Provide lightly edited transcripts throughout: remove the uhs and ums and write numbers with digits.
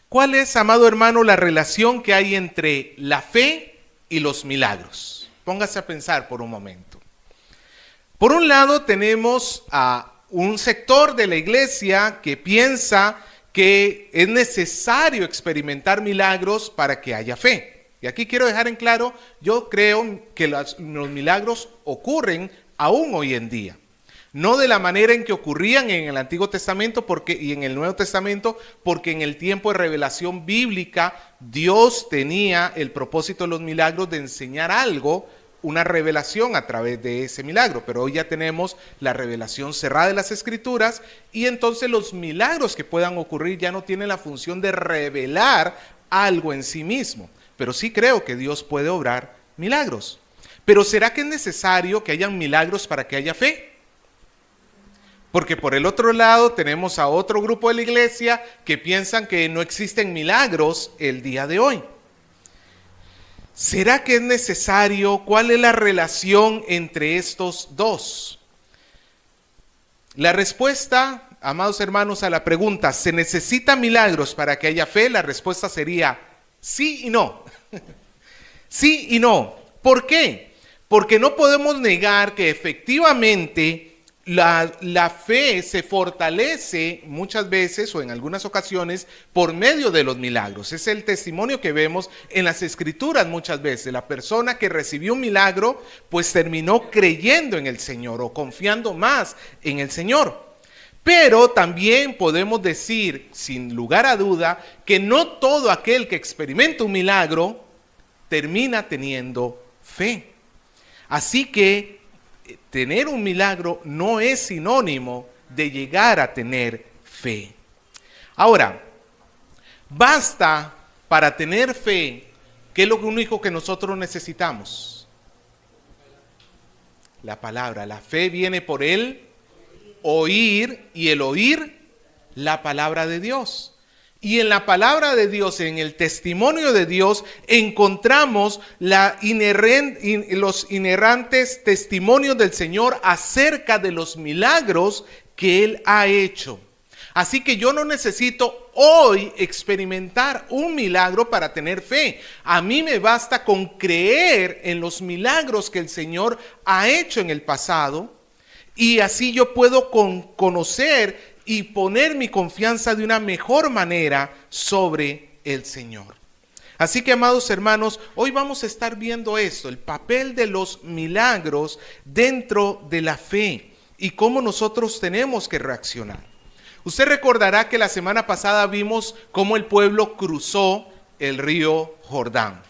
¿Cuál es, amado hermano, la relación que hay entre la fe y los milagros? Póngase a pensar por un momento. Por un lado tenemos a un sector de la iglesia que piensa que es necesario experimentar milagros para que haya fe. Y aquí quiero dejar en claro, yo creo que los milagros ocurren aún hoy en día. No de la manera en que ocurrían en el Antiguo Testamento y en el Nuevo Testamento, porque en el tiempo de revelación bíblica Dios tenía el propósito de los milagros de enseñar algo, una revelación a través de ese milagro. Pero hoy ya tenemos la revelación cerrada de las Escrituras y entonces los milagros que puedan ocurrir ya no tienen la función de revelar algo en sí mismo. Pero sí creo que Dios puede obrar milagros. Pero ¿será que es necesario que hayan milagros para que haya fe? Porque por el otro lado tenemos a otro grupo de la iglesia que piensan que no existen milagros el día de hoy. ¿Será que es necesario? ¿Cuál es la relación entre estos dos? La respuesta, amados hermanos, a la pregunta, ¿se necesitan milagros para que haya fe? La respuesta sería sí y no. Sí y no. ¿Por qué? Porque no podemos negar que efectivamente la fe se fortalece muchas veces o en algunas ocasiones por medio de los milagros. Es el testimonio que vemos en las Escrituras muchas veces. La persona que recibió un milagro pues terminó creyendo en el Señor o confiando más en el Señor. Pero también podemos decir sin lugar a duda que no todo aquel que experimenta un milagro termina teniendo fe. Así que tener un milagro no es sinónimo de llegar a tener fe. Ahora, basta para tener fe, ¿qué es lo único que nosotros necesitamos? La palabra. La fe viene por el oír y el oír la palabra de Dios. Y en la palabra de Dios, en el testimonio de Dios, encontramos los inerrantes testimonios del Señor acerca de los milagros que Él ha hecho. Así que yo no necesito hoy experimentar un milagro para tener fe. A mí me basta con creer en los milagros que el Señor ha hecho en el pasado y así yo puedo conocer y poner mi confianza de una mejor manera sobre el Señor. Así que, amados hermanos, hoy vamos a estar viendo esto, el papel de los milagros dentro de la fe y cómo nosotros tenemos que reaccionar. Usted recordará que la semana pasada vimos cómo el pueblo cruzó el río Jordán,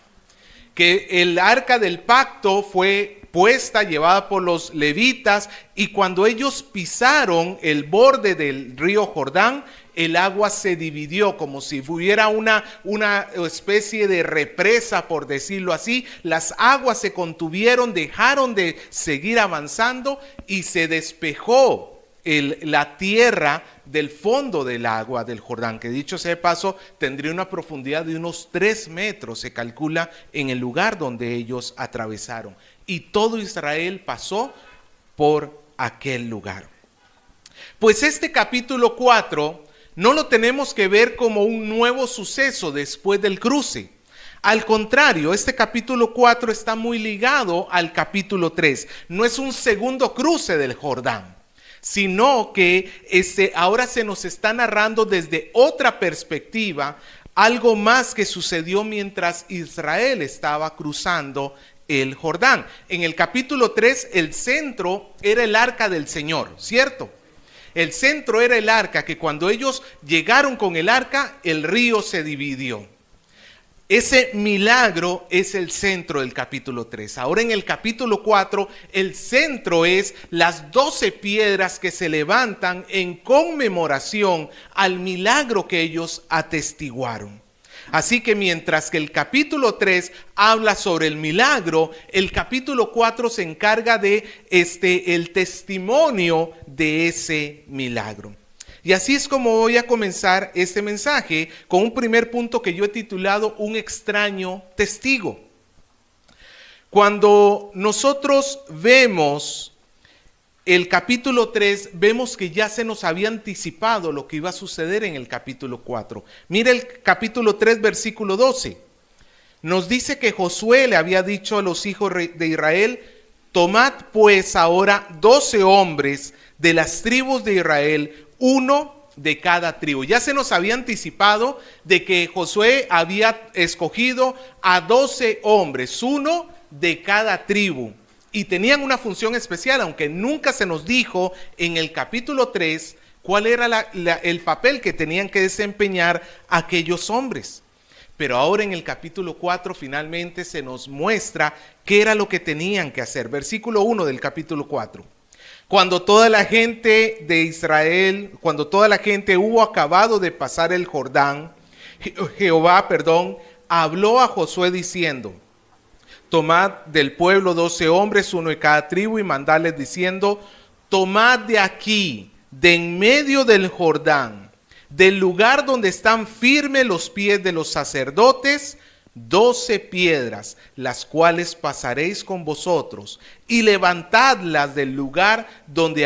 que el arca del pacto fue puesta, llevada por los levitas, y cuando ellos pisaron el borde del río Jordán, el agua se dividió como si hubiera una especie de represa, por decirlo así. Las aguas se contuvieron, dejaron de seguir avanzando y se despejó la tierra del fondo del agua del Jordán, que dicho sea de paso, tendría una profundidad de unos 3 metros, se calcula, en el lugar donde ellos atravesaron. Y todo Israel pasó por aquel lugar. Pues este capítulo 4 no lo tenemos que ver como un nuevo suceso después del cruce. Al contrario, este capítulo 4 está muy ligado al capítulo 3. No es un segundo cruce del Jordán, sino que ahora se nos está narrando desde otra perspectiva algo más que sucedió mientras Israel estaba cruzando el Jordán. En el capítulo 3 el centro era el arca del Señor, ¿cierto? El centro era el arca, que cuando ellos llegaron con el arca, el río se dividió. Ese milagro es el centro del capítulo 3. Ahora en el capítulo 4, el centro es las 12 piedras que se levantan en conmemoración al milagro que ellos atestiguaron. Así que mientras que el capítulo 3 habla sobre el milagro, el capítulo 4 se encarga de el testimonio de ese milagro. Y así es como voy a comenzar este mensaje con un primer punto que yo he titulado Un extraño testigo. Cuando nosotros vemos el capítulo 3 vemos que ya se nos había anticipado lo que iba a suceder en el capítulo 4. Mira el capítulo 3, versículo 12. Nos dice que Josué le había dicho a los hijos de Israel: tomad pues ahora 12 hombres de las tribus de Israel, uno de cada tribu. Ya se nos había anticipado de que Josué había escogido a 12 hombres, uno de cada tribu. Y tenían una función especial, aunque nunca se nos dijo en el capítulo 3 cuál era el papel que tenían que desempeñar aquellos hombres. Pero ahora en el capítulo 4 finalmente se nos muestra qué era lo que tenían que hacer. Versículo 1 del capítulo 4. Cuando toda la gente de Israel, cuando toda la gente hubo acabado de pasar el Jordán, Jehová, habló a Josué diciendo: tomad del pueblo 12 hombres, uno de cada tribu, y mandadles diciendo: tomad de aquí, de en medio del Jordán, del lugar donde están firmes los pies de los sacerdotes, 12 piedras, las cuales pasaréis con vosotros, y levantadlas del lugar donde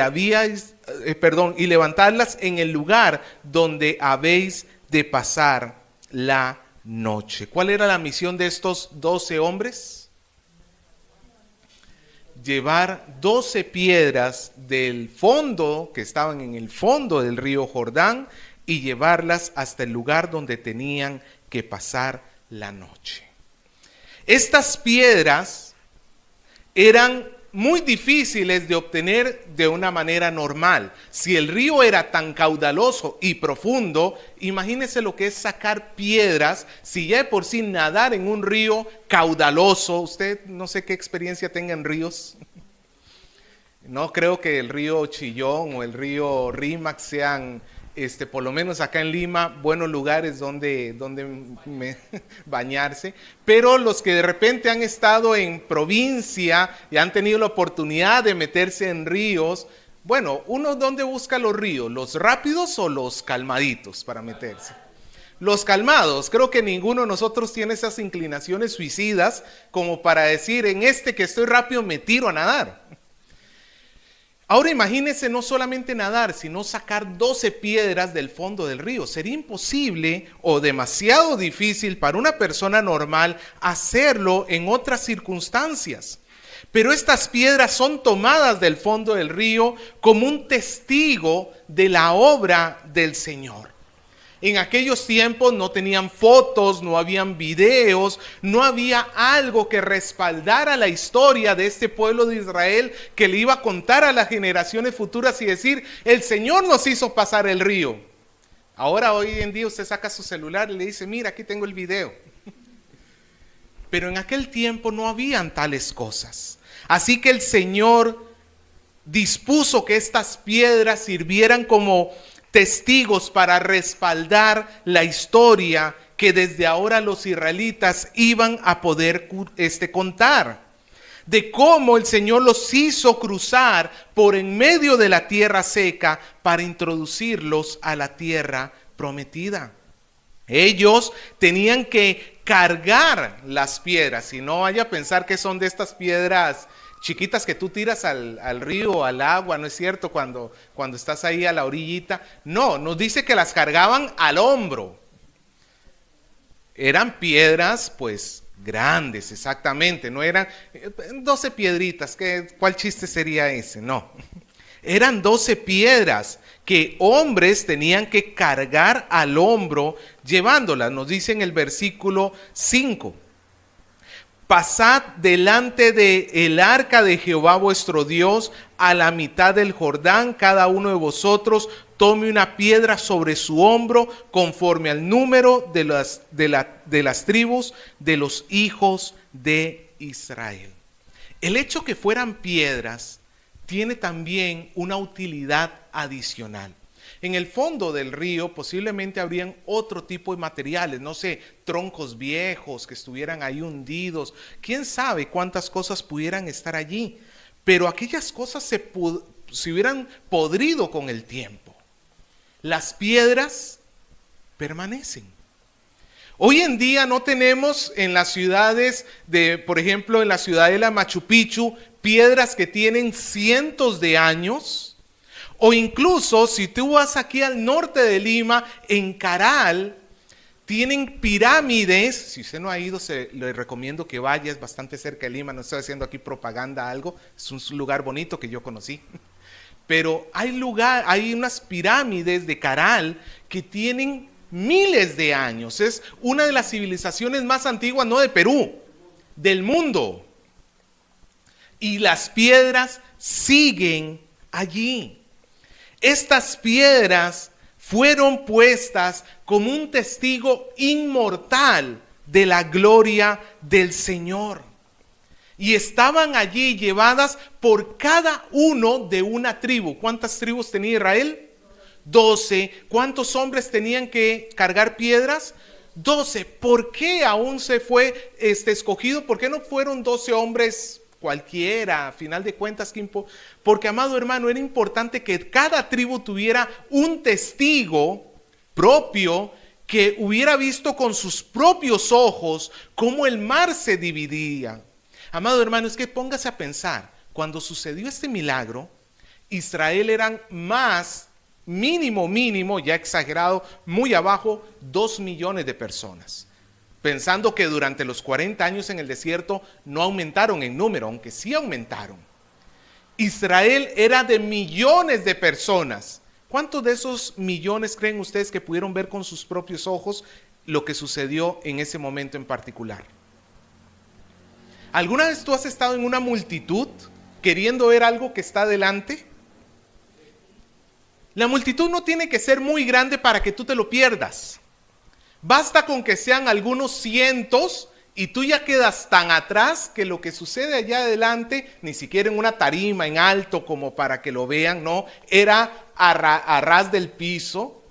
y levantadlas en el lugar donde habéis de pasar la noche. ¿Cuál era la misión de estos 12 hombres? Llevar 12 piedras del fondo, que estaban en el fondo del río Jordán, y llevarlas hasta el lugar donde tenían que pasar la noche. Estas piedras eran muy difíciles de obtener de una manera normal. Si el río era tan caudaloso y profundo, imagínese lo que es sacar piedras. Si ya de por sí nadar en un río caudaloso, usted no sé qué experiencia tenga en ríos. No creo que el río Chillón o el río Rímac sean, por lo menos acá en Lima, buenos lugares donde bañarse. Pero los que de repente han estado en provincia y han tenido la oportunidad de meterse en ríos, bueno, uno ¿dónde busca los ríos? ¿Los rápidos o los calmaditos para meterse? Los calmados. Creo que ninguno de nosotros tiene esas inclinaciones suicidas como para decir: en este que estoy rápido me tiro a nadar. Ahora imagínense no solamente nadar, sino sacar 12 piedras del fondo del río. Sería imposible o demasiado difícil para una persona normal hacerlo en otras circunstancias. Pero estas piedras son tomadas del fondo del río como un testigo de la obra del Señor. En aquellos tiempos no tenían fotos, no habían videos, no había algo que respaldara la historia de este pueblo de Israel que le iba a contar a las generaciones futuras y decir: el Señor nos hizo pasar el río. Ahora, hoy en día, usted saca su celular y le dice: mira, aquí tengo el video. Pero en aquel tiempo no habían tales cosas. Así que el Señor dispuso que estas piedras sirvieran como testigos para respaldar la historia que desde ahora los israelitas iban a poder contar, de cómo el Señor los hizo cruzar por en medio de la tierra seca para introducirlos a la tierra prometida. Ellos tenían que cargar las piedras, y no vaya a pensar que son de estas piedras chiquitas que tú tiras al río, al agua, ¿no es cierto? Cuando estás ahí a la orillita. No, nos dice que las cargaban al hombro. Eran piedras, pues, grandes, exactamente. No eran 12 piedritas, ¿cuál chiste sería ese? No. Eran 12 piedras que hombres tenían que cargar al hombro llevándolas. Nos dice en el versículo 5. Pasad delante del arca de Jehová vuestro Dios a la mitad del Jordán, cada uno de vosotros tome una piedra sobre su hombro conforme al número de las tribus de los hijos de Israel. El hecho que fueran piedras tiene también una utilidad adicional. En el fondo del río posiblemente habrían otro tipo de materiales, no sé, troncos viejos que estuvieran ahí hundidos. Quién sabe cuántas cosas pudieran estar allí, pero aquellas cosas se hubieran podrido con el tiempo. Las piedras permanecen. Hoy en día no tenemos en las ciudades por ejemplo, en la ciudadela Machu Picchu, piedras que tienen cientos de años. O incluso si tú vas aquí al norte de Lima, en Caral, tienen pirámides. Si usted no ha ido, le recomiendo que vaya, es bastante cerca de Lima, no estoy haciendo aquí propaganda a algo, es un lugar bonito que yo conocí. Pero hay unas pirámides de Caral que tienen miles de años. Es una de las civilizaciones más antiguas, no de Perú, del mundo. Y las piedras siguen allí. Estas piedras fueron puestas como un testigo inmortal de la gloria del Señor. Y estaban allí llevadas por cada uno de una tribu. ¿Cuántas tribus tenía Israel? 12. ¿Cuántos hombres tenían que cargar piedras? 12. ¿Por qué aún se fue escogido? ¿Por qué no fueron 12 hombres cualquiera? A final de cuentas, porque, amado hermano, era importante que cada tribu tuviera un testigo propio que hubiera visto con sus propios ojos cómo el mar se dividía. Amado hermano, es que póngase a pensar, cuando sucedió este milagro, Israel eran más, mínimo, ya exagerado, muy abajo, 2 millones de personas. Pensando que durante los 40 años en el desierto no aumentaron en número, aunque sí aumentaron. Israel era de millones de personas. ¿Cuántos de esos millones creen ustedes que pudieron ver con sus propios ojos lo que sucedió en ese momento en particular? ¿Alguna vez tú has estado en una multitud queriendo ver algo que está delante? La multitud no tiene que ser muy grande para que tú te lo pierdas. Basta con que sean algunos cientos y tú ya quedas tan atrás que lo que sucede allá adelante, ni siquiera en una tarima en alto como para que lo vean, no, era a ras del piso.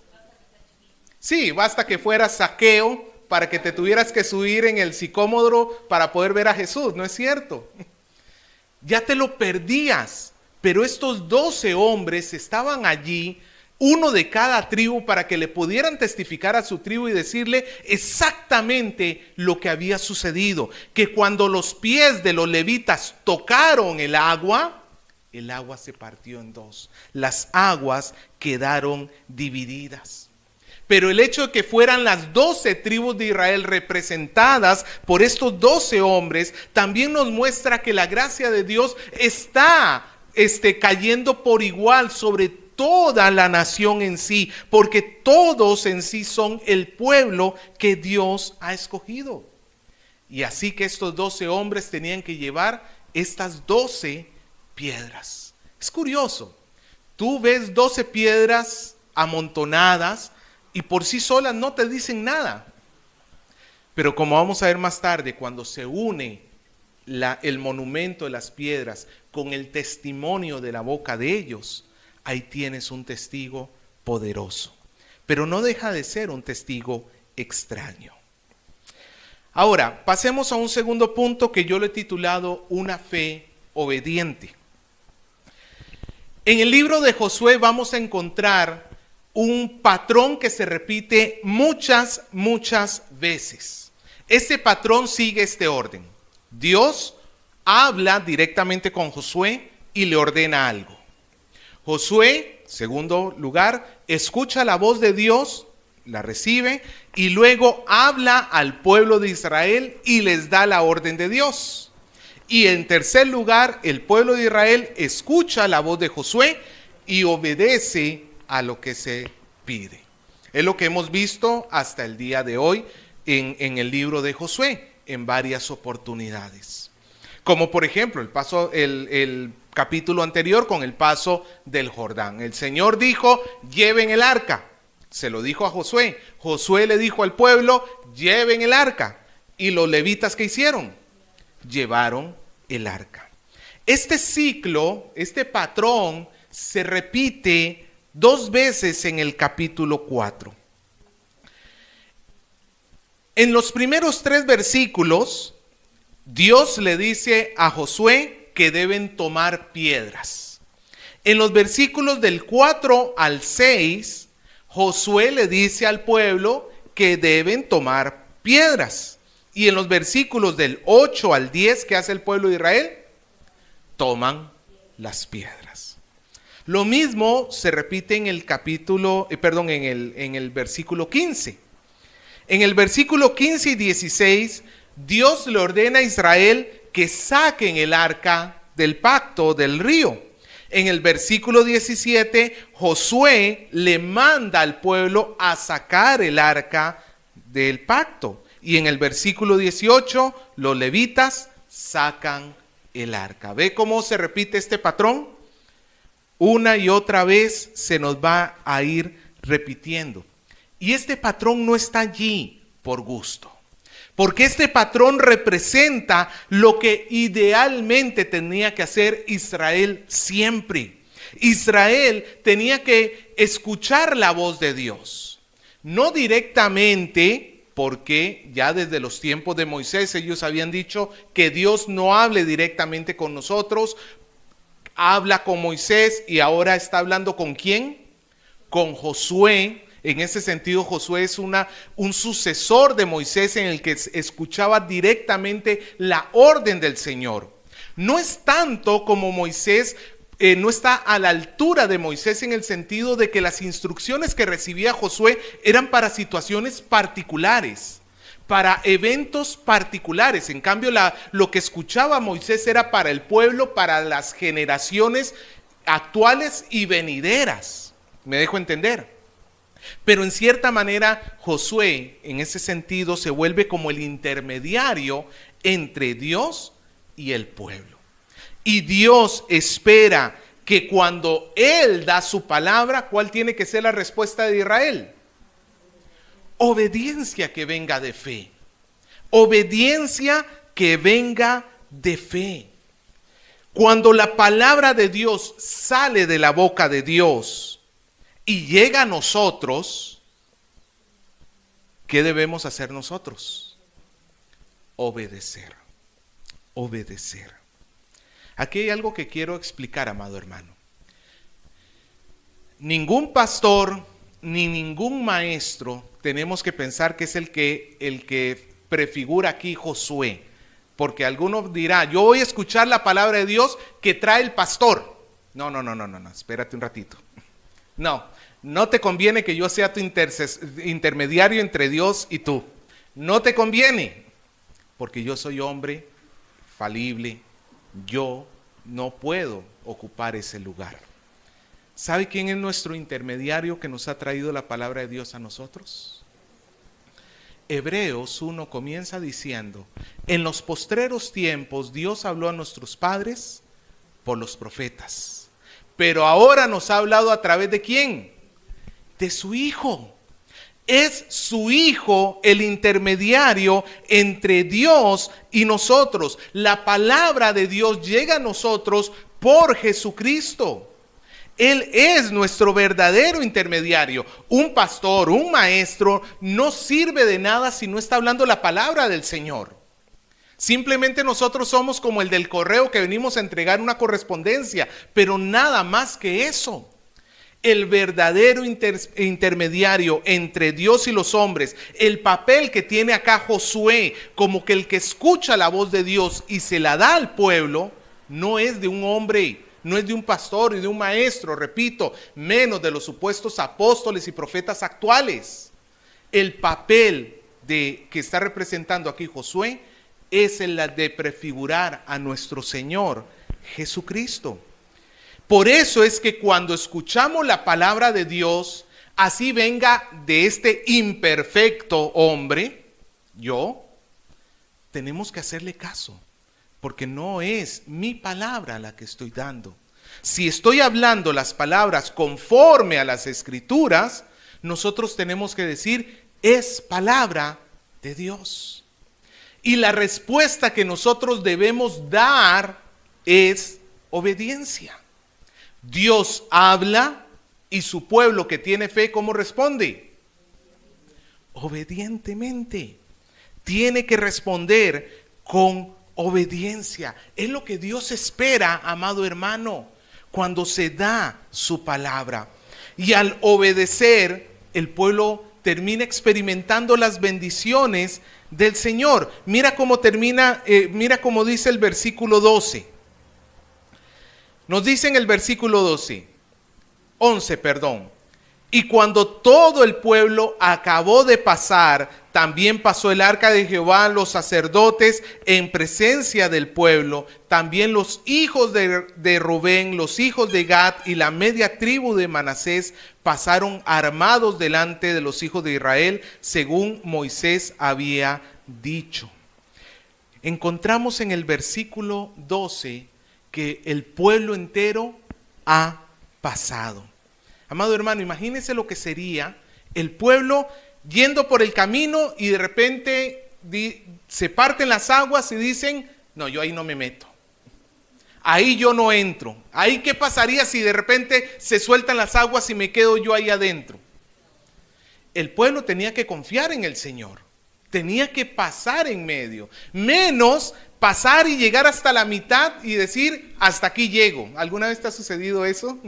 Sí, basta que fuera Zaqueo para que te tuvieras que subir en el sicómoro para poder ver a Jesús, ¿no es cierto? Ya te lo perdías, pero estos 12 hombres estaban allí, uno de cada tribu, para que le pudieran testificar a su tribu y decirle exactamente lo que había sucedido, que cuando los pies de los levitas tocaron el agua se partió en dos, las aguas quedaron divididas. Pero el hecho de que fueran las 12 tribus de Israel representadas por estos 12 hombres, también nos muestra que la gracia de Dios está cayendo por igual sobre toda la nación en sí, porque todos en sí son el pueblo que Dios ha escogido. Y así que estos 12 hombres tenían que llevar estas 12 piedras. Es curioso, tú ves 12 piedras amontonadas, y por sí solas no te dicen nada. Pero como vamos a ver más tarde, cuando se une el monumento de las piedras con el testimonio de la boca de ellos, ahí tienes un testigo poderoso. Pero no deja de ser un testigo extraño. Ahora, pasemos a un segundo punto que yo le he titulado una fe obediente. En el libro de Josué vamos a encontrar un patrón que se repite muchas veces. Este patrón sigue este orden. Dios habla directamente con Josué y le ordena algo. Josué, segundo lugar, escucha la voz de Dios, la recibe y luego habla al pueblo de Israel y les da la orden de Dios. Y en tercer lugar, el pueblo de Israel escucha la voz de Josué y obedece a lo que se pide. Es lo que hemos visto hasta el día de hoy en el libro de Josué en varias oportunidades. Como por ejemplo el capítulo anterior con el paso del Jordán. El Señor dijo, lleven el arca. Se lo dijo a Josué. Josué le dijo al pueblo, lleven el arca. ¿Y los levitas qué hicieron? Llevaron el arca. Este ciclo, este patrón se repite 2 veces en el capítulo 4. En los primeros 3 versículos, Dios le dice a Josué que deben tomar piedras. En los versículos del 4 al 6, Josué le dice al pueblo que deben tomar piedras. piedras. Y en los versículos del 8 al 10, ¿qué hace el pueblo de Israel? Toman las piedras. Lo mismo se repite en el en el versículo 15. En el versículo 15 y 16, Dios le ordena a Israel que saquen el arca del pacto del río. En el versículo 17, Josué le manda al pueblo a sacar el arca del pacto. Y en el versículo 18, los levitas sacan el arca. ¿Ve cómo se repite este patrón? Una y otra vez se nos va a ir repitiendo. Y este patrón no está allí por gusto, porque este patrón representa lo que idealmente tenía que hacer Israel siempre. Israel tenía que escuchar la voz de Dios, no directamente, porque ya desde los tiempos de Moisés ellos habían dicho que Dios no hable directamente con nosotros. Habla con Moisés y ahora está hablando ¿con quién? Con Josué. En ese sentido, Josué es un sucesor de Moisés en el que escuchaba directamente la orden del Señor. No es tanto como Moisés, no está a la altura de Moisés en el sentido de que las instrucciones que recibía Josué eran para situaciones particulares, para eventos particulares. En cambio, lo que escuchaba Moisés era para el pueblo, para las generaciones actuales y venideras. ¿Me dejo entender? Pero en cierta manera, Josué, en ese sentido, se vuelve como el intermediario entre Dios y el pueblo. Y Dios espera que cuando Él da su palabra, ¿cuál tiene que ser la respuesta de Israel? Obediencia que venga de fe. Obediencia que venga de fe. Cuando la palabra de Dios sale de la boca de Dios y llega a nosotros, ¿qué debemos hacer nosotros? Obedecer. Obedecer. Aquí hay algo que quiero explicar, amado hermano. Ningún pastor ni ningún maestro tenemos que pensar que es el que prefigura aquí Josué, porque alguno dirá, yo voy a escuchar la palabra de Dios que trae el pastor. No, espérate un ratito. No te conviene que yo sea tu intermediario entre Dios y tú. No te conviene, porque yo soy hombre falible. Yo no puedo ocupar ese lugar. ¿Sabe quién es nuestro intermediario que nos ha traído la palabra de Dios a nosotros? Hebreos 1 comienza diciendo, en los postreros tiempos Dios habló a nuestros padres por los profetas, pero ahora nos ha hablado a través de ¿quién? De su Hijo. Es su Hijo el intermediario entre Dios y nosotros. La palabra de Dios llega a nosotros por Jesucristo. Él es nuestro verdadero intermediario. Un pastor, un maestro, no sirve de nada si no está hablando la palabra del Señor. Simplemente nosotros somos como el del correo que venimos a entregar una correspondencia, pero nada más que eso. El verdadero intermediario entre Dios y los hombres, el papel que tiene acá Josué, como que el que escucha la voz de Dios y se la da al pueblo, no es de un hombre, no es de un pastor y de un maestro, repito, menos de los supuestos apóstoles y profetas actuales. El papel que está representando aquí Josué es el de prefigurar a nuestro Señor Jesucristo. Por eso es que cuando escuchamos la palabra de Dios, así venga de este imperfecto hombre, tenemos que hacerle caso, porque no es mi palabra la que estoy dando. Si estoy hablando las palabras conforme a las Escrituras, nosotros tenemos que decir, es palabra de Dios. Y la respuesta que nosotros debemos dar es obediencia. Dios habla y su pueblo que tiene fe, ¿cómo responde? Obedientemente. Tiene que responder con obediencia. Es lo que Dios espera, amado hermano, cuando se da su palabra. Y al obedecer, el pueblo termina experimentando las bendiciones del Señor. Mira cómo termina, mira cómo dice el versículo 12. Nos dice en el versículo 11, perdón. Y cuando todo el pueblo acabó de pasar, también pasó el arca de Jehová, los sacerdotes en presencia del pueblo, también los hijos de Rubén, los hijos de Gad y la media tribu de Manasés pasaron armados delante de los hijos de Israel, según Moisés había dicho. Encontramos en el versículo 12 que el pueblo entero ha pasado. Amado hermano, imagínese lo que sería el pueblo yendo por el camino y de repente se parten las aguas y dicen, no, yo ahí no me meto. Ahí yo no entro. Ahí qué pasaría si de repente se sueltan las aguas y me quedo yo ahí adentro. El pueblo tenía que confiar en el Señor. Tenía que pasar en medio. Menos pasar y llegar hasta la mitad y decir, hasta aquí llego. ¿Alguna vez te ha sucedido eso?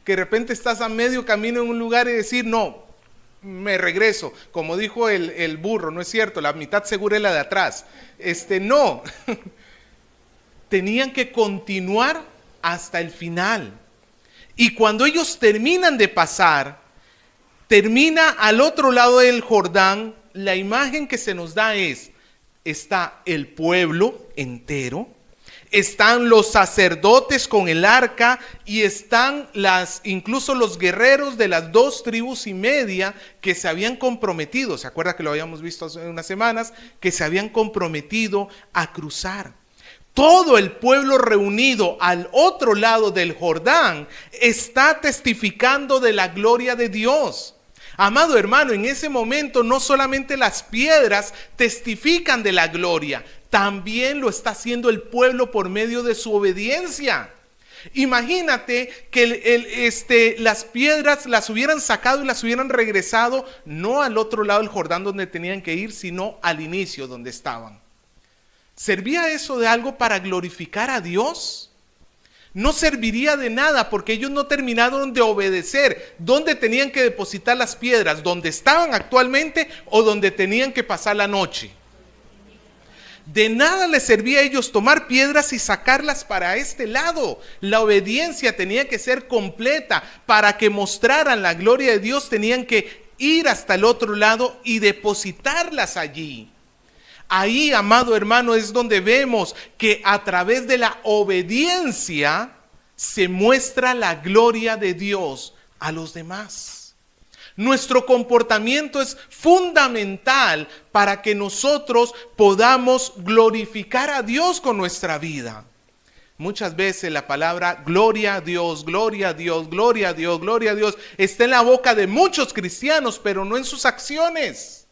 Que de repente estás a medio camino en un lugar y decir, no, me regreso. Como dijo el burro, no es cierto, la mitad segura es la de atrás. No. Tenían que continuar hasta el final. Y cuando ellos terminan de pasar, termina al otro lado del Jordán, la imagen que se nos da está el pueblo entero, están los sacerdotes con el arca y están incluso los guerreros de las 2 tribus y media que se habían comprometido, ¿se acuerda que lo habíamos visto hace unas semanas? Que se habían comprometido a cruzar. Todo el pueblo reunido al otro lado del Jordán está testificando de la gloria de Dios. Amado hermano, en ese momento no solamente las piedras testifican de la gloria, también lo está haciendo el pueblo por medio de su obediencia. Imagínate que las piedras las hubieran sacado y las hubieran regresado no al otro lado del Jordán donde tenían que ir, sino al inicio donde estaban. ¿Servía eso de algo para glorificar a Dios? No serviría de nada porque ellos no terminaron de obedecer. ¿Dónde tenían que depositar las piedras? ¿Dónde estaban actualmente o donde tenían que pasar la noche? De nada les servía a ellos tomar piedras y sacarlas para este lado. La obediencia tenía que ser completa. Para que mostraran la gloria de Dios tenían que ir hasta el otro lado y depositarlas allí. Ahí, amado hermano, es donde vemos que a través de la obediencia se muestra la gloria de Dios a los demás. Nuestro comportamiento es fundamental para que nosotros podamos glorificar a Dios con nuestra vida. Muchas veces la palabra gloria a Dios, gloria a Dios, gloria a Dios, gloria a Dios está en la boca de muchos cristianos, pero no en sus acciones.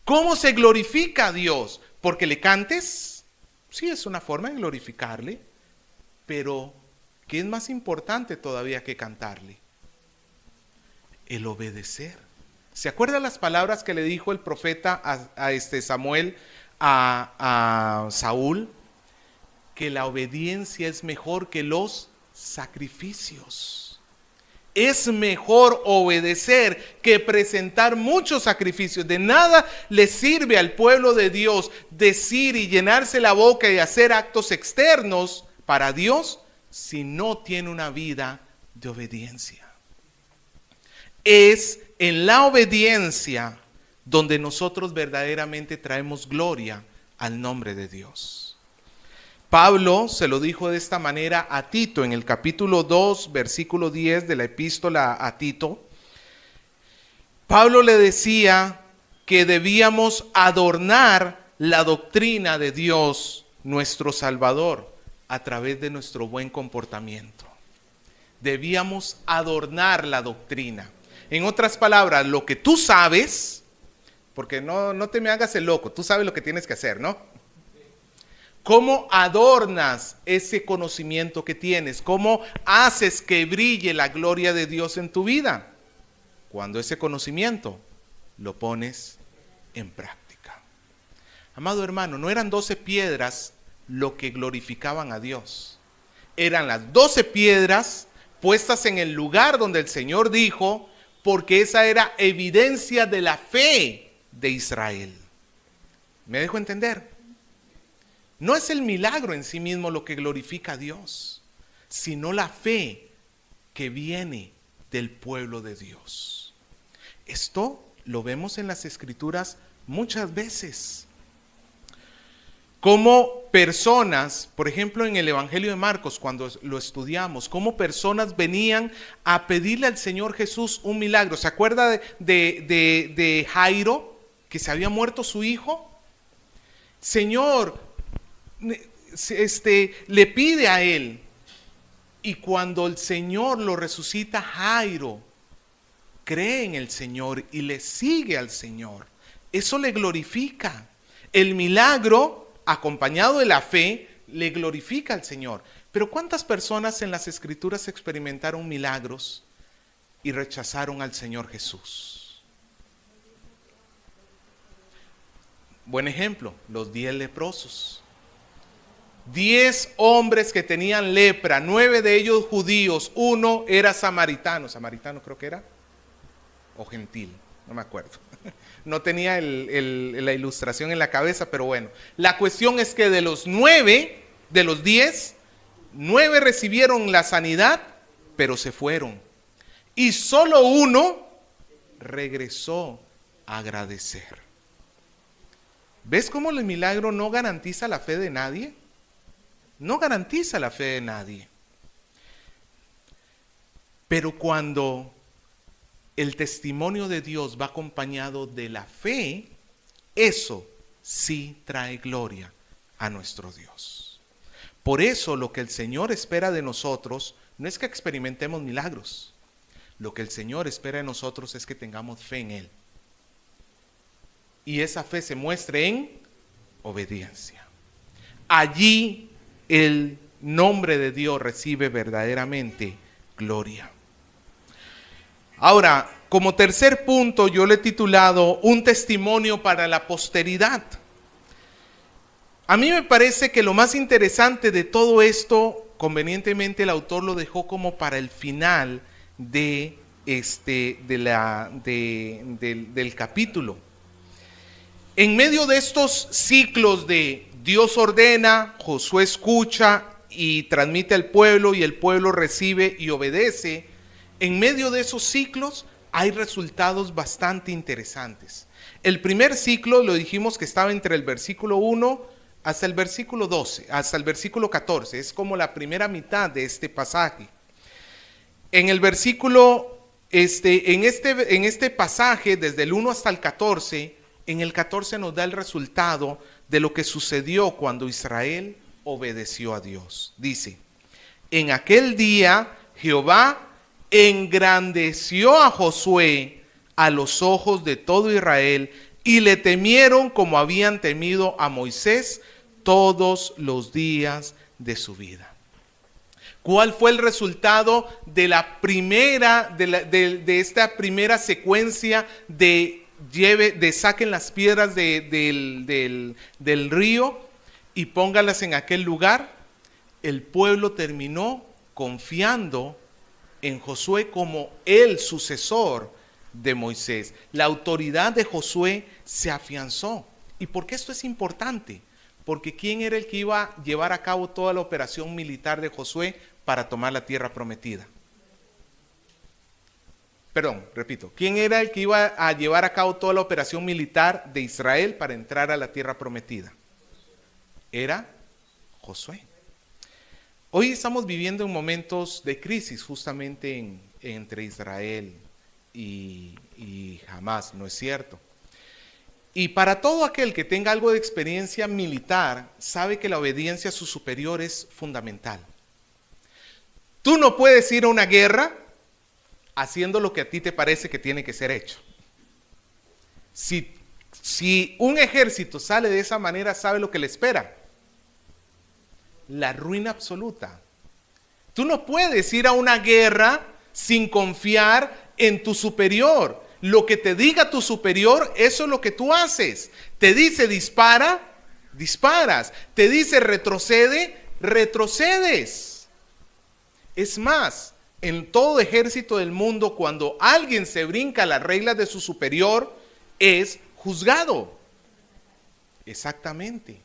¿Cómo se glorifica a Dios? ¿Porque le cantes? Sí, es una forma de glorificarle, pero ¿qué es más importante todavía que cantarle? El obedecer. ¿Se acuerdan las palabras que le dijo el profeta a Samuel a Saúl? Que la obediencia es mejor que los sacrificios. Es mejor obedecer que presentar muchos sacrificios. De nada le sirve al pueblo de Dios decir y llenarse la boca y hacer actos externos para Dios si no tiene una vida de obediencia. Es en la obediencia donde nosotros verdaderamente traemos gloria al nombre de Dios. Pablo se lo dijo de esta manera a Tito en el capítulo 2, versículo 10 de la epístola a Tito. Pablo le decía que debíamos adornar la doctrina de Dios, nuestro Salvador, a través de nuestro buen comportamiento. Debíamos adornar la doctrina. En otras palabras, lo que tú sabes, porque no te me hagas el loco, tú sabes lo que tienes que hacer, ¿no? ¿Cómo adornas ese conocimiento que tienes? ¿Cómo haces que brille la gloria de Dios en tu vida? Cuando ese conocimiento lo pones en práctica. Amado hermano, no eran 12 piedras lo que glorificaban a Dios. Eran las 12 piedras puestas en el lugar donde el Señor dijo, porque esa era evidencia de la fe de Israel. ¿Me dejo entender? No es el milagro en sí mismo lo que glorifica a Dios, sino la fe que viene del pueblo de Dios. Esto lo vemos en las Escrituras muchas veces. Como personas, por ejemplo en el Evangelio de Marcos, cuando lo estudiamos, como personas venían a pedirle al Señor Jesús un milagro. ¿Se acuerda de Jairo, que se había muerto su hijo? Señor, le pide a él. Y cuando el Señor lo resucita, Jairo cree en el Señor y le sigue al Señor. Eso le glorifica. El milagro, acompañado de la fe, le glorifica al Señor. Pero ¿cuántas personas en las Escrituras experimentaron milagros y rechazaron al Señor Jesús? Buen ejemplo, los 10 leprosos. 10 hombres que tenían lepra, 9 de ellos judíos, 1 era samaritano creo que era, o gentil, no me acuerdo. No tenía la ilustración en la cabeza, pero bueno. La cuestión es que de los 9, de los 10, 9 recibieron la sanidad, pero se fueron. Y solo 1 regresó a agradecer. ¿Ves cómo el milagro no garantiza la fe de nadie? No garantiza la fe de nadie. Pero cuando el testimonio de Dios va acompañado de la fe, eso sí trae gloria a nuestro Dios. Por eso lo que el Señor espera de nosotros no es que experimentemos milagros. Lo que el Señor espera de nosotros es que tengamos fe en Él. Y esa fe se muestre en obediencia. Allí el nombre de Dios recibe verdaderamente gloria. Ahora, como tercer punto, yo le he titulado un testimonio para la posteridad. A mí me parece que lo más interesante de todo esto, convenientemente el autor lo dejó como para el final del capítulo. En medio de estos ciclos de Dios ordena, Josué escucha y transmite al pueblo, y el pueblo recibe y obedece, en medio de esos ciclos hay resultados bastante interesantes. El primer ciclo lo dijimos que estaba entre el versículo 1 hasta el versículo 12, hasta el versículo 14, es como la primera mitad de este pasaje. En el versículo, en este pasaje, desde el 1 hasta el 14, en el 14 nos da el resultado de lo que sucedió cuando Israel obedeció a Dios. Dice, en aquel día Jehová engrandeció a Josué a los ojos de todo Israel, y le temieron como habían temido a Moisés todos los días de su vida. ¿Cuál fue el resultado de esta primera secuencia de saquen las piedras del río y póngalas en aquel lugar? El pueblo terminó confiando en Josué como el sucesor de Moisés. La autoridad de Josué se afianzó. ¿Y por qué esto es importante? Porque ¿quién era el que iba a llevar a cabo toda la operación militar de Josué para tomar la tierra prometida? Perdón, repito. ¿Quién era el que iba a llevar a cabo toda la operación militar de Israel para entrar a la tierra prometida? Era Josué. Hoy estamos viviendo en momentos de crisis justamente entre Israel y Hamás, ¿no es cierto? Y para todo aquel que tenga algo de experiencia militar, sabe que la obediencia a su superior es fundamental. Tú no puedes ir a una guerra haciendo lo que a ti te parece que tiene que ser hecho. Si un ejército sale de esa manera, ¿sabe lo que le espera? La ruina absoluta. Tú no puedes ir a una guerra sin confiar en tu superior. Lo que te diga tu superior, eso es lo que tú haces. Te dice dispara, disparas. Te dice retrocede, retrocedes. Es más, en todo ejército del mundo, cuando alguien se brinca las reglas de su superior, es juzgado. Exactamente.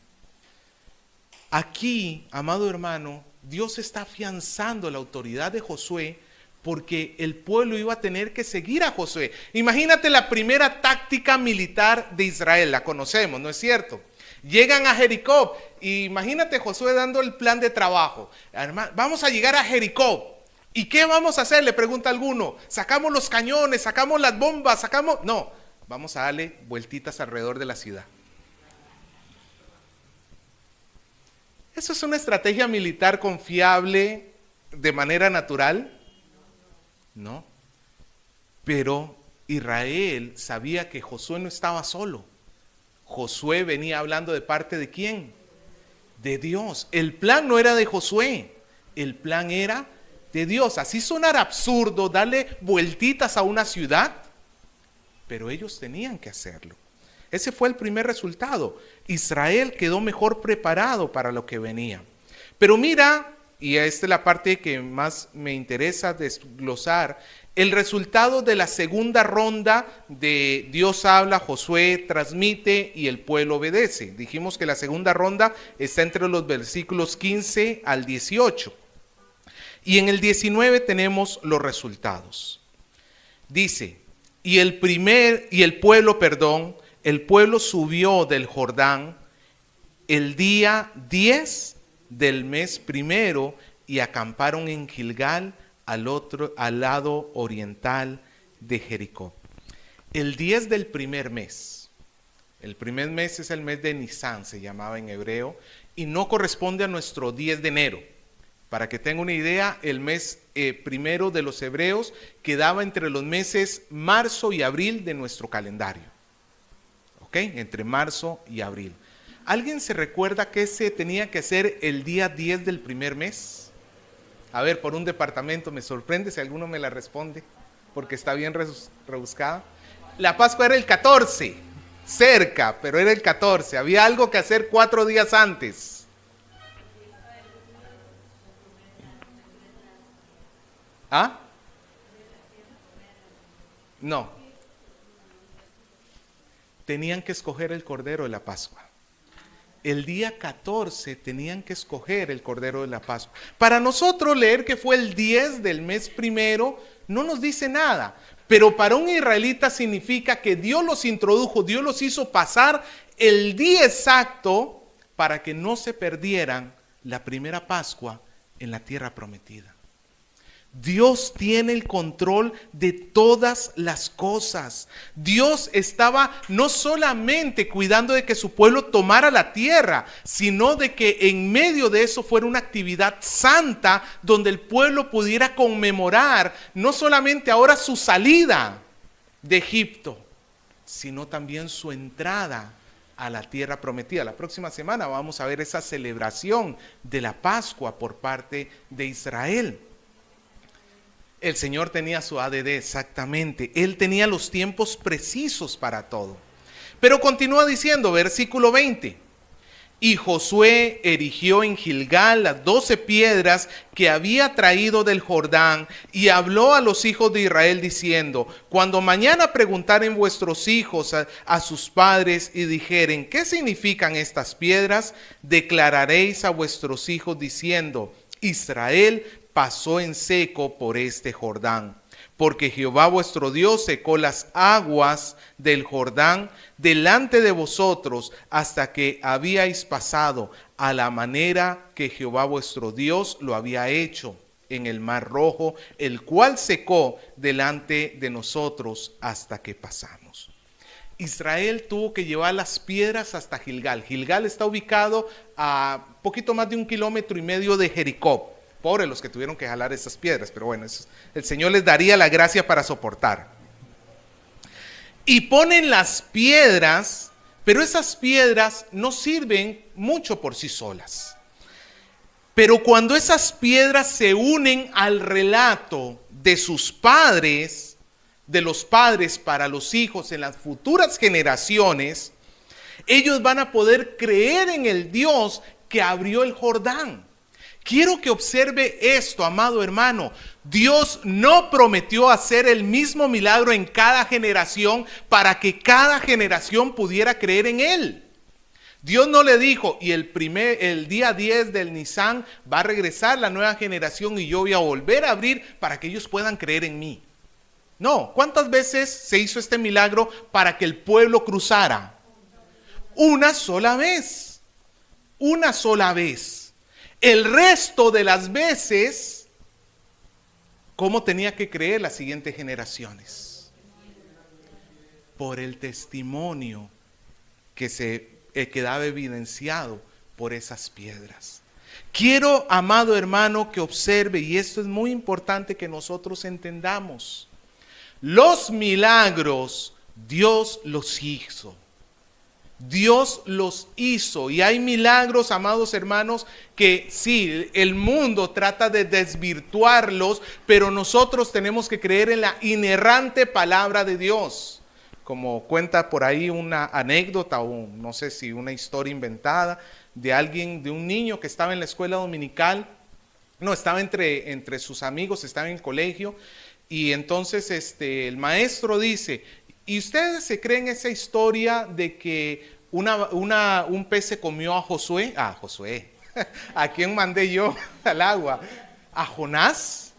Aquí, amado hermano, Dios está afianzando la autoridad de Josué porque el pueblo iba a tener que seguir a Josué. Imagínate la primera táctica militar de Israel, la conocemos, ¿no es cierto? Llegan a Jericó, y imagínate Josué dando el plan de trabajo. Vamos a llegar a Jericó. ¿Y qué vamos a hacer? Le pregunta alguno. ¿Sacamos los cañones? ¿Sacamos las bombas? ¿Sacamos? No, vamos a darle vueltitas alrededor de la ciudad. ¿Eso es una estrategia militar confiable de manera natural? No. Pero Israel sabía que Josué no estaba solo. Josué venía hablando de parte de ¿quién? De Dios. El plan no era de Josué, el plan era de Dios. Así sonara absurdo darle vueltitas a una ciudad, pero ellos tenían que hacerlo. Ese fue el primer resultado. Israel quedó mejor preparado para lo que venía. Pero mira, y esta es la parte que más me interesa desglosar, el resultado de la segunda ronda de Dios habla, Josué transmite y el pueblo obedece. Dijimos que la segunda ronda está entre los versículos 15 al 18. Y en el 19 tenemos los resultados. Dice, el pueblo subió del Jordán el día 10 del mes primero y acamparon en Gilgal al lado oriental de Jericó. El 10 del primer mes. El primer mes es el mes de Nisan, se llamaba en hebreo, y no corresponde a nuestro 10 de enero. Para que tenga una idea, el mes primero de los hebreos quedaba entre los meses marzo y abril de nuestro calendario. ¿Ok? Entre marzo y abril. ¿Alguien se recuerda qué se tenía que hacer el día 10 del primer mes? A ver, por un departamento, me sorprende si alguno me la responde, porque está bien rebuscada. La Pascua era el 14, cerca, pero era el 14. Había algo que hacer 4 días antes. ¿Ah? No. Tenían que escoger el cordero de la Pascua. El día 14 tenían que escoger el cordero de la Pascua. Para nosotros leer que fue el 10 del mes primero no nos dice nada, pero para un israelita significa que Dios los introdujo, Dios los hizo pasar el día exacto para que no se perdieran la primera Pascua en la tierra prometida. Dios tiene el control de todas las cosas. Dios estaba no solamente cuidando de que su pueblo tomara la tierra, sino de que en medio de eso fuera una actividad santa donde el pueblo pudiera conmemorar no solamente ahora su salida de Egipto, sino también su entrada a la tierra prometida. La próxima semana vamos a ver esa celebración de la Pascua por parte de Israel. El Señor tenía su ADD, exactamente. Él tenía los tiempos precisos para todo. Pero continúa diciendo, versículo 20. Y Josué erigió en Gilgal las 12 piedras que había traído del Jordán y habló a los hijos de Israel diciendo, cuando mañana preguntaren vuestros hijos a sus padres y dijeren, ¿qué significan estas piedras? Declararéis a vuestros hijos diciendo, Israel pasó en seco por este Jordán, porque Jehová vuestro Dios secó las aguas del Jordán delante de vosotros hasta que habíais pasado a la manera que Jehová vuestro Dios lo había hecho en el Mar Rojo, el cual secó delante de nosotros hasta que pasamos. Israel tuvo que llevar las piedras hasta Gilgal. Gilgal está ubicado a poquito más de 1,5 kilómetros de Jericó. Pobres los que tuvieron que jalar esas piedras, pero bueno, el Señor les daría la gracia para soportar. Y ponen las piedras, pero esas piedras no sirven mucho por sí solas. Pero cuando esas piedras se unen al relato de sus padres, de los padres para los hijos en las futuras generaciones, ellos van a poder creer en el Dios que abrió el Jordán. Quiero que observe esto, amado hermano. Dios no prometió hacer el mismo milagro en cada generación para que cada generación pudiera creer en Él. Dios no le dijo, y el día 10 del Nisan va a regresar la nueva generación y yo voy a volver a abrir para que ellos puedan creer en mí. No, ¿cuántas veces se hizo este milagro para que el pueblo cruzara? Una sola vez. Una sola vez. El resto de las veces, ¿cómo tenía que creer las siguientes generaciones? Por el testimonio que quedaba evidenciado por esas piedras. Quiero, amado hermano, que observe, y esto es muy importante que nosotros entendamos. Los milagros, Dios los hizo. Dios los hizo. Y hay milagros, amados hermanos, que sí, el mundo trata de desvirtuarlos, pero nosotros tenemos que creer en la inerrante palabra de Dios. Como cuenta por ahí una anécdota o no sé si una historia inventada de un niño que estaba en la escuela dominical, no, estaba entre sus amigos, estaba en el colegio, y entonces el maestro dice, ¿y ustedes se creen esa historia de que un pez se comió a Josué? Ah, Josué, ¿a quién mandé yo al agua? ¿A Jonás?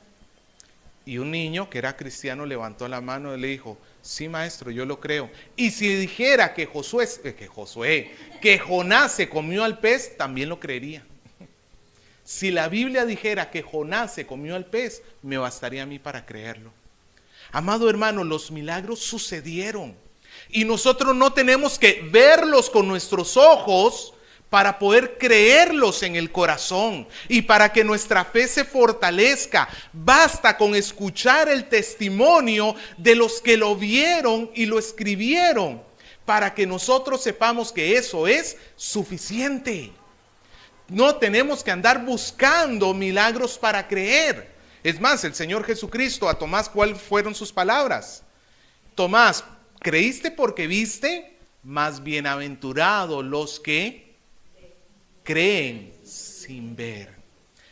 Y un niño que era cristiano levantó la mano y le dijo, sí, maestro, yo lo creo. Y si dijera que Jonás se comió al pez, también lo creería. Si la Biblia dijera que Jonás se comió al pez, me bastaría a mí para creerlo. Amado hermano, los milagros sucedieron. Y nosotros no tenemos que verlos con nuestros ojos para poder creerlos en el corazón y para que nuestra fe se fortalezca. Basta con escuchar el testimonio de los que lo vieron y lo escribieron para que nosotros sepamos que eso es suficiente. No tenemos que andar buscando milagros para creer. Es más, el Señor Jesucristo a Tomás, ¿cuáles fueron sus palabras? Tomás, ¿creíste porque viste? Más bienaventurados los que creen sin ver.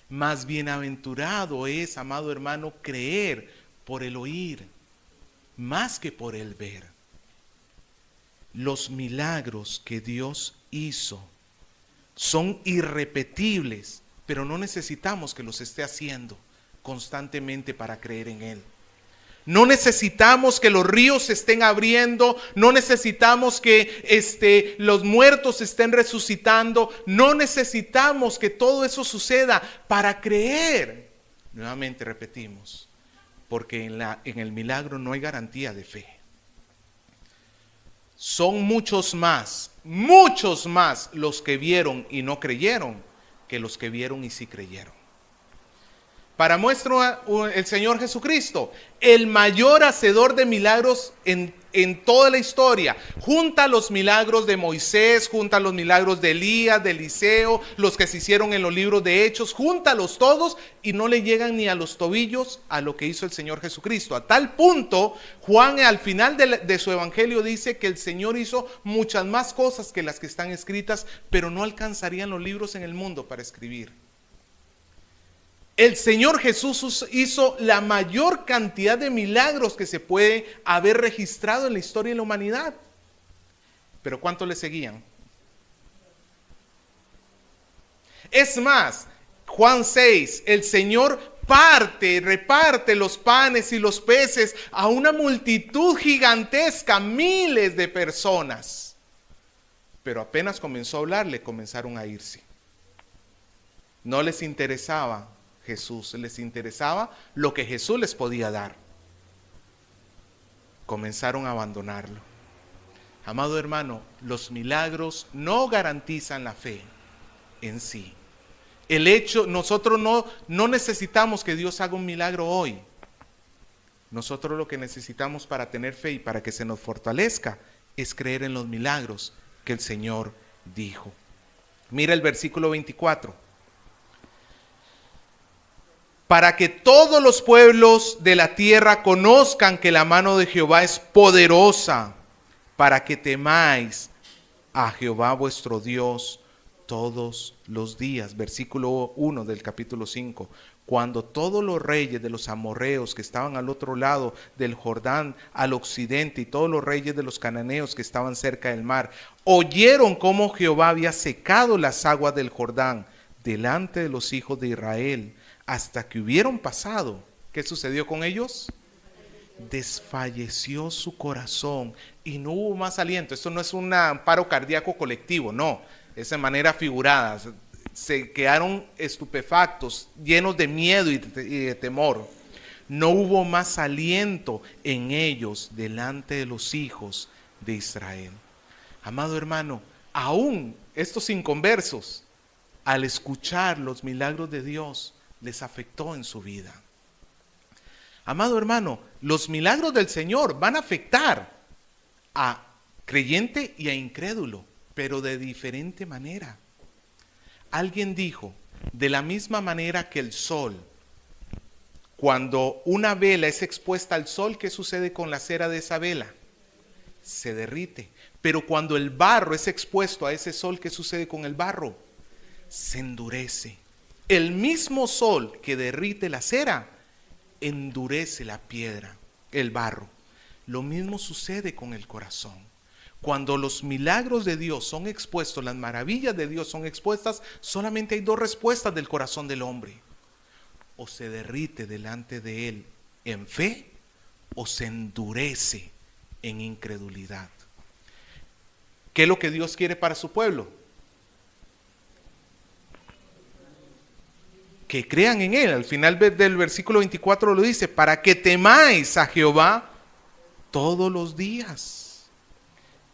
Más bienaventurado es, amado hermano, creer por el oír, más que por el ver. Los milagros que Dios hizo son irrepetibles, pero no necesitamos que los esté haciendo constantemente para creer en Él. No necesitamos que los ríos se estén abriendo, no necesitamos que los muertos se estén resucitando, no necesitamos que todo eso suceda para creer. Nuevamente repetimos, porque en el milagro no hay garantía de fe. Son muchos más los que vieron y no creyeron que los que vieron y sí creyeron. Para muestra el Señor Jesucristo, el mayor hacedor de milagros en toda la historia. Junta los milagros de Moisés, junta los milagros de Elías, de Eliseo, los que se hicieron en los libros de Hechos, júntalos todos y no le llegan ni a los tobillos a lo que hizo el Señor Jesucristo. A tal punto, Juan al final de su evangelio dice que el Señor hizo muchas más cosas que las que están escritas, pero no alcanzarían los libros en el mundo para escribir. El Señor Jesús hizo la mayor cantidad de milagros que se puede haber registrado en la historia de la humanidad. Pero ¿cuántos le seguían? Es más, Juan 6, el Señor reparte los panes y los peces a una multitud gigantesca, miles de personas. Pero apenas comenzó a hablar, le comenzaron a irse. No les interesaba Jesús, les interesaba lo que Jesús les podía dar. Comenzaron a abandonarlo. Amado hermano, los milagros no garantizan la fe en sí. Nosotros no necesitamos que Dios haga un milagro hoy. Nosotros lo que necesitamos para tener fe y para que se nos fortalezca es creer en los milagros que el Señor dijo. Mira el versículo 24. Para que todos los pueblos de la tierra conozcan que la mano de Jehová es poderosa, para que temáis a Jehová vuestro Dios todos los días. Versículo 1 del capítulo 5. cuando todos los reyes de los amorreos que estaban al otro lado del Jordán, al occidente, y todos los reyes de los cananeos que estaban cerca del mar, oyeron cómo Jehová había secado las aguas del Jordán delante de los hijos de Israel, hasta que hubieron pasado, ¿qué sucedió con ellos? Desfalleció su corazón y no hubo más aliento. Esto no es un paro cardíaco colectivo, no, es de manera figurada. Se quedaron estupefactos, llenos de miedo y de temor. No hubo más aliento en ellos delante de los hijos de Israel. Amado hermano, aún estos inconversos, al escuchar los milagros de Dios, les afectó en su vida. Amado hermano, los milagros del Señor van a afectar a creyente y a incrédulo, pero de diferente manera. Alguien dijo, de la misma manera que el sol, cuando una vela es expuesta al sol, ¿qué sucede con la cera de esa vela? Se derrite. Pero cuando el barro es expuesto a ese sol, ¿qué sucede con el barro? Se endurece. El mismo sol que derrite la cera, endurece la piedra, el barro. Lo mismo sucede con el corazón. Cuando los milagros de Dios son expuestos, las maravillas de Dios son expuestas, solamente hay dos respuestas del corazón del hombre. O se derrite delante de Él en fe, o se endurece en incredulidad. ¿Qué es lo que Dios quiere para su pueblo? Que crean en Él. Al final del versículo 24 lo dice, para que temáis a Jehová todos los días.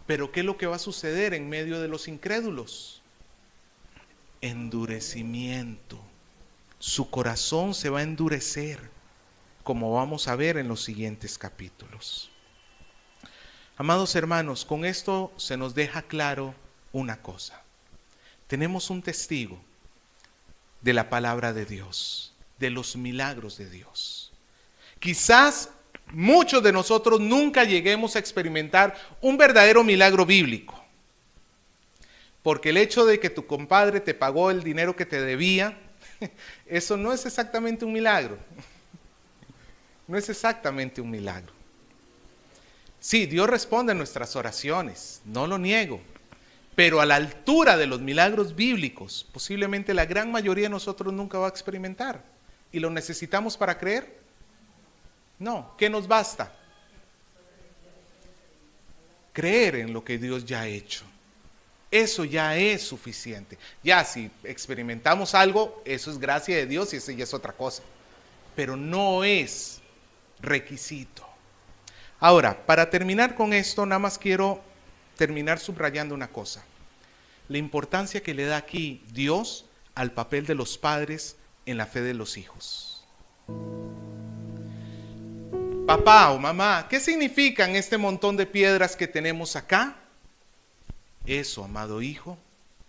Pero ¿qué es lo que va a suceder en medio de los incrédulos? Endurecimiento. Su corazón se va a endurecer, como vamos a ver en los siguientes capítulos. Amados hermanos, con esto se nos deja claro una cosa. Tenemos un testigo de la palabra de Dios, de los milagros de Dios. Quizás muchos de nosotros nunca lleguemos a experimentar un verdadero milagro bíblico, porque el hecho de que tu compadre te pagó el dinero que te debía, eso no es exactamente un milagro. No es exactamente un milagro. Sí, Dios responde a nuestras oraciones, no lo niego, pero a la altura de los milagros bíblicos, posiblemente la gran mayoría de nosotros nunca va a experimentar. ¿Y lo necesitamos para creer? No, ¿qué nos basta? Creer en lo que Dios ya ha hecho. Eso ya es suficiente. Ya si experimentamos algo, eso es gracia de Dios y eso ya es otra cosa. Pero no es requisito. Ahora, para terminar con esto, nada más quiero terminar subrayando una cosa. La importancia que le da aquí Dios al papel de los padres en la fe de los hijos. Papá o mamá, ¿qué significan este montón de piedras que tenemos acá? Eso, amado hijo,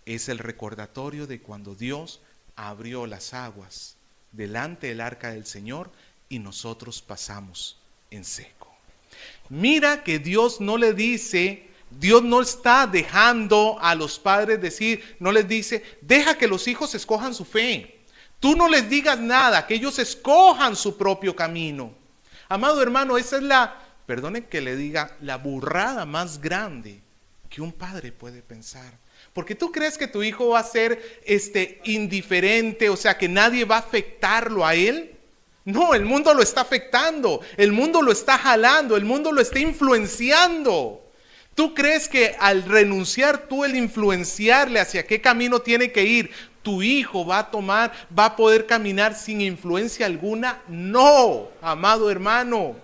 es el recordatorio de cuando Dios abrió las aguas delante del arca del Señor y nosotros pasamos en seco. Mira que Dios no le dice, Dios no está dejando a los padres decir, no les dice, deja que los hijos escojan su fe. Tú no les digas nada, que ellos escojan su propio camino. Amado hermano, esa es perdone que le diga, la burrada más grande que un padre puede pensar. Porque tú crees que tu hijo va a ser indiferente, o sea, que nadie va a afectarlo a él. No, el mundo lo está afectando, el mundo lo está jalando, el mundo lo está influenciando. ¿Tú crees que al renunciar tú el influenciarle hacia qué camino tiene que ir, tu hijo va a poder caminar sin influencia alguna? No, amado hermano.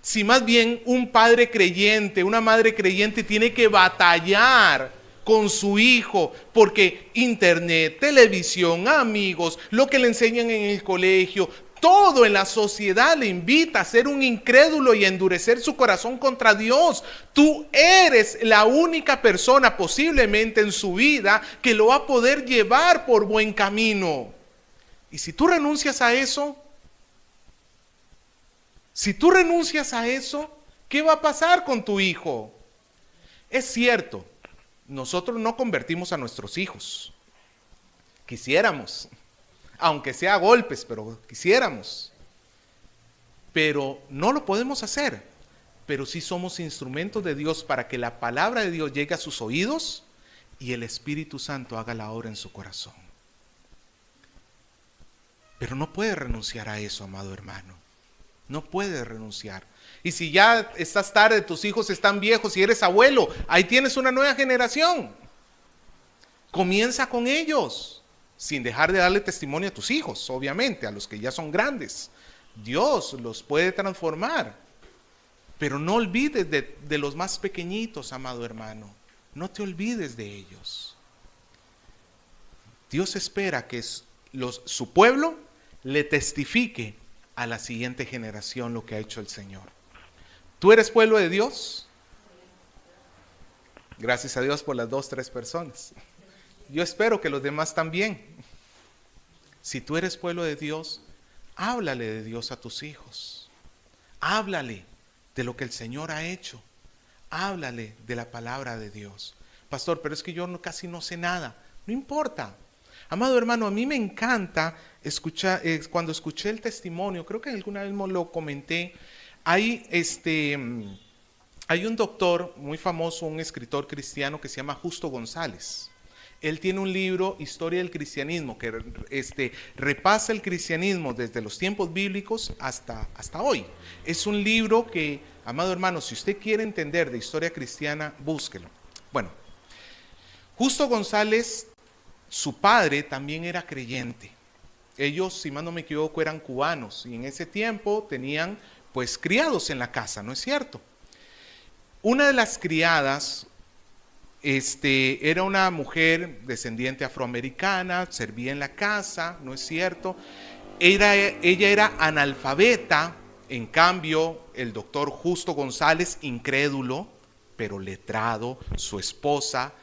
Si más bien un padre creyente, una madre creyente tiene que batallar con su hijo, porque internet, televisión, amigos, lo que le enseñan en el colegio, todo en la sociedad le invita a ser un incrédulo y a endurecer su corazón contra Dios. Tú eres la única persona posiblemente en su vida que lo va a poder llevar por buen camino. Y si tú renuncias a eso, ¿qué va a pasar con tu hijo? Es cierto, nosotros no convertimos a nuestros hijos. Quisiéramos. aunque sea a golpes, pero quisiéramos. Pero no lo podemos hacer, pero sí somos instrumentos de Dios para que la palabra de Dios llegue a sus oídos y el Espíritu Santo haga la obra en su corazón. Pero no puede renunciar a eso, amado hermano. No puede renunciar. Y si ya estás tarde, tus hijos están viejos y eres abuelo, ahí tienes una nueva generación. Comienza con ellos, sin dejar de darle testimonio a tus hijos, obviamente, a los que ya son grandes. Dios los puede transformar. Pero no olvides de los más pequeñitos, amado hermano. No te olvides de ellos. Dios espera que su pueblo le testifique a la siguiente generación lo que ha hecho el Señor. ¿Tú eres pueblo de Dios? Gracias a Dios por las 2, 3 personas. Yo espero que los demás también. Si tú eres pueblo de Dios, háblale de Dios a tus hijos. Háblale de lo que el Señor ha hecho. Háblale de la palabra de Dios. Pastor, pero es que yo casi no sé nada. No importa. Amado hermano, a mí me encanta escuchar, cuando escuché el testimonio, creo que alguna vez lo comenté, hay un doctor muy famoso, un escritor cristiano que se llama Justo González. Él tiene un libro, Historia del Cristianismo, que repasa el cristianismo desde los tiempos bíblicos hasta hoy. Es un libro que, amado hermano, si usted quiere entender de historia cristiana, búsquelo. Bueno, Justo González, su padre también era creyente. Ellos, si mal no me equivoco, eran cubanos y en ese tiempo tenían pues criados en la casa, ¿no es cierto? Una de las criadas era una mujer descendiente afroamericana, servía en la casa, ¿no es cierto? Ella era analfabeta, en cambio el doctor Justo González, incrédulo, pero letrado, su esposa,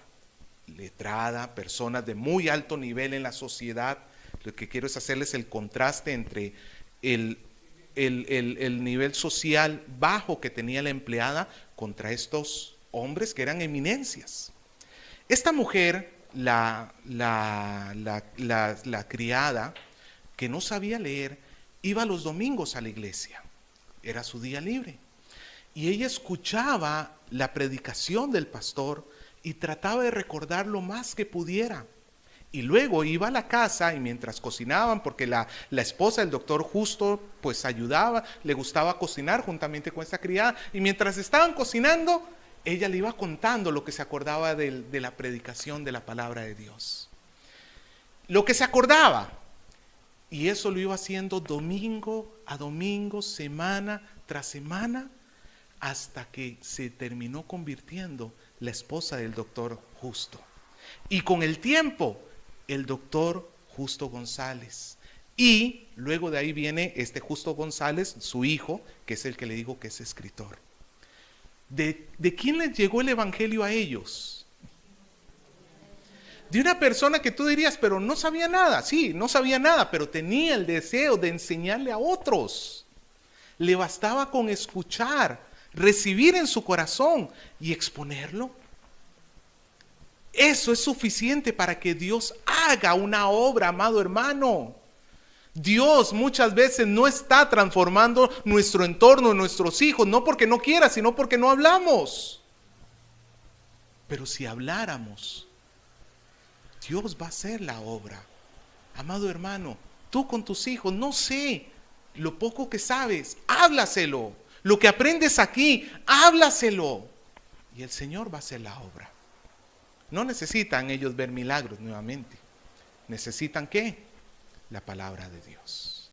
letrada, personas de muy alto nivel en la sociedad. Lo que quiero es hacerles el contraste entre el nivel social bajo que tenía la empleada contra estos hombres que eran eminencias. Esta mujer, la criada, que no sabía leer, iba los domingos a la iglesia. Era su día libre. Y ella escuchaba la predicación del pastor y trataba de recordar lo más que pudiera. Y luego iba a la casa y mientras cocinaban, porque la esposa del doctor Justo pues ayudaba, le gustaba cocinar juntamente con esta criada, y mientras estaban cocinando, ella le iba contando lo que se acordaba de la predicación de la palabra de Dios. Lo que se acordaba. Y eso lo iba haciendo domingo a domingo, semana tras semana, hasta que se terminó convirtiendo la esposa del doctor Justo. Y con el tiempo, el doctor Justo González. Y luego de ahí viene este Justo González, su hijo, que es el que le digo que es escritor. ¿De quién les llegó el evangelio a ellos? De una persona que tú dirías, pero no sabía nada. Sí, no sabía nada, pero tenía el deseo de enseñarle a otros. Le bastaba con escuchar, recibir en su corazón y exponerlo. Eso es suficiente para que Dios haga una obra, amado hermano. Dios muchas veces no está transformando nuestro entorno, nuestros hijos, no porque no quiera, sino porque no hablamos. Pero si habláramos, Dios va a hacer la obra. Amado hermano, tú con tus hijos, no sé, lo poco que sabes, háblaselo. Lo que aprendes aquí, háblaselo. Y el Señor va a hacer la obra. No necesitan ellos ver milagros nuevamente. ¿Necesitan qué? La palabra de Dios.